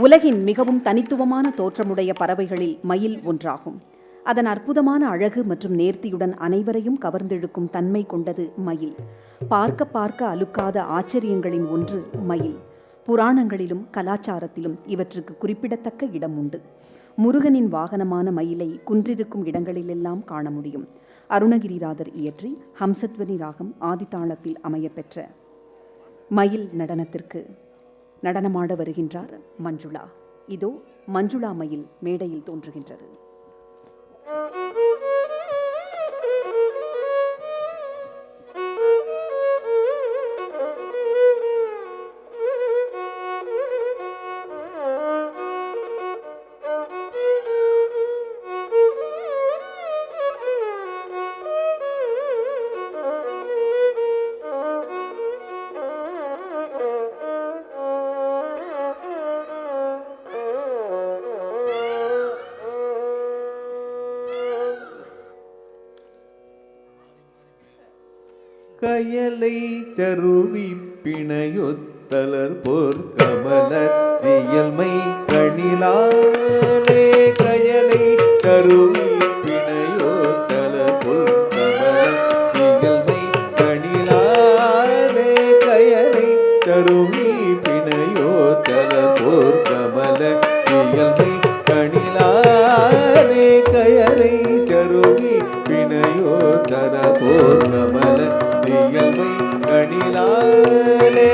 உலகின் மிகவும் தனித்துவமான தோற்றமுடைய பறவைகளில் மயில் ஒன்றாகும். அதன் அற்புதமான அழகு மற்றும் நேர்த்தியுடன் அனைவரையும் கவர்ந்தெழுக்கும் தன்மை கொண்டது மயில். பார்க்க பார்க்க அலுக்காத ஆச்சரியங்களின் ஒன்று மயில். புராணங்களிலும் கலாச்சாரத்திலும் இவற்றுக்கு குறிப்பிடத்தக்க இடம் உண்டு. முருகனின் வாகனமான மயிலை குன்றிருக்கும் இடங்களிலெல்லாம் காண முடியும். அருணகிரிநாதர் இயற்றி ஹம்சத்வனி ராகம் ஆதித்தாளத்தில் அமையப்பெற்ற மயில் நடனத்திற்கு நடனமாட வருகின்றார் மஞ்சுளா. இதோ மஞ்சுளா மயில் மேடையில் தோன்றுகின்றது. கயலை சருவி பிணையொத்தலர் போர் கமலத்தியல்மை கணிலாலே. கயலை சருவி பிணையொத்தலர் போர் கமலத்தியல்மை கணிலாலே. கயலை சருவி பிணையொத்தலர் போர் கமலத்தியல்மை கணிலாலே. கயலை சருவி பிணையொத்தலர் போர் கமல தியல்மை கணிலாலே.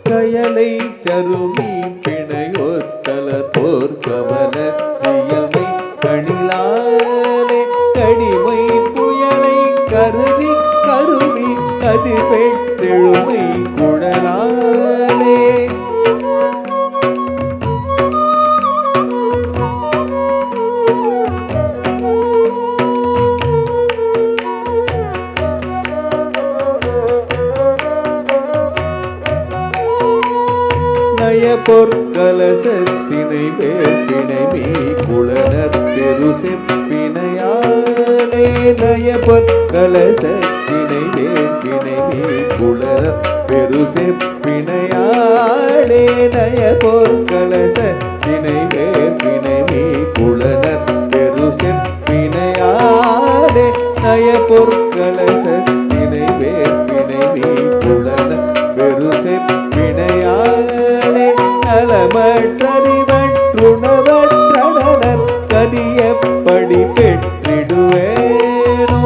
கயலை சருவி பிணையொத்தலர் போர் கமல தியல்மை கணிலாலே. கடிமை புயலை கருதி கருவி அது பெற்றெழுமை குழலாலே. பொற்கலசத்தினை வேற்பினை மீ குளனர் பெரு செப்பினையாலே. நய பொற்கலசத்தினை வேற்பினை மீ குளனர் பெரு செப்பினையாலே. நய பொற்கலசத்தினை வேற்பினை மீ குளனர் பெரு செப்பினையாலே. நய பொற்கலசத்தினை வேற்பினை மீ குளனர் பெரு செப்பினையாலே. நலமற்றறிவற்றுணவற்றனர் கதியப்படி பெற்றிடுவேனோ.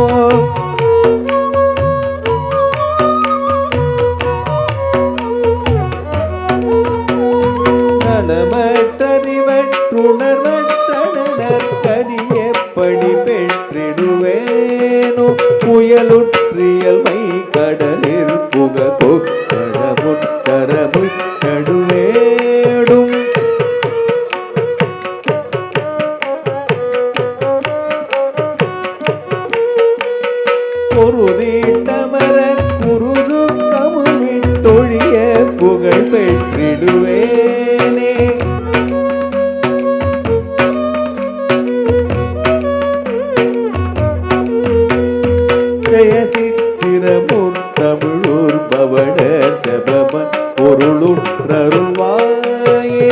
நலமற்றறிவற்றுணர்வற்றனர் கதியப்படி பெற்றிடுவேனோ. புயலுற்றியல்மை கடலில் புகோ கடமுற்றரமு கடுவேடும். பொருதீட்டமர குருது கமுவிட்டொழிய புகழ் பெற்றிடுவேனே. ஜெயசித்திரமுர் தமிழூர் பவட செபம பொருளுற்றருள்வாயே.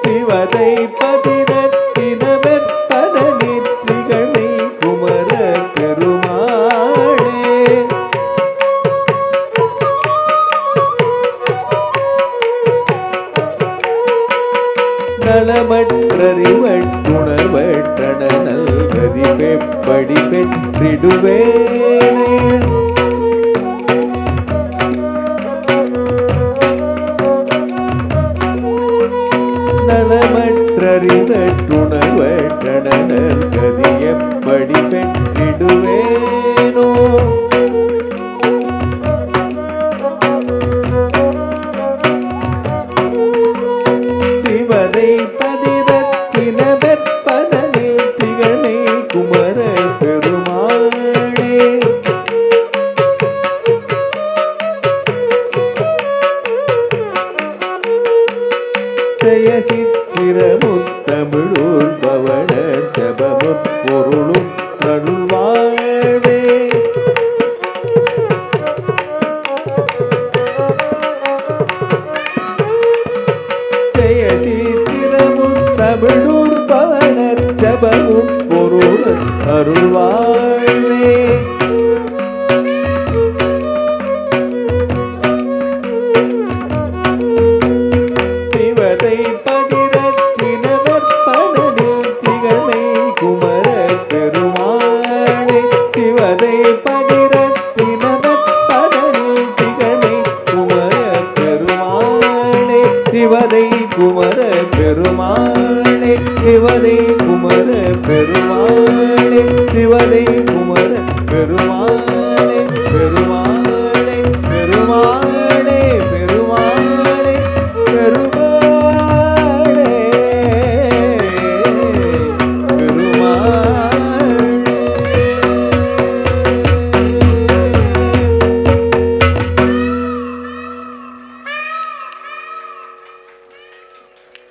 சிவதை பதினத்தினவர் பதனித்திகழை குமர பெருமாளே. நலமற்றறிவற்றுணர்வற்றனல் கதி பெப்படி பெற்றிடுவேனே. நலமற்றறிவற்றுணர்வற்றனல் கதி எப்படி பெற்றிடுவேனோ. சிவமும் பொருள் அருள்வாழே சிவதை பதிரத்தினவர் பதனில் திகழ்மை குமர பெருமாளே சிவதை பதிரத்தினவர் பதனில் திகழ்மை குமர பெருமாளே சிவதை குமர பெருமாளே சிவதை குமர பெருமாளே சிவதை குமர பெருமாளே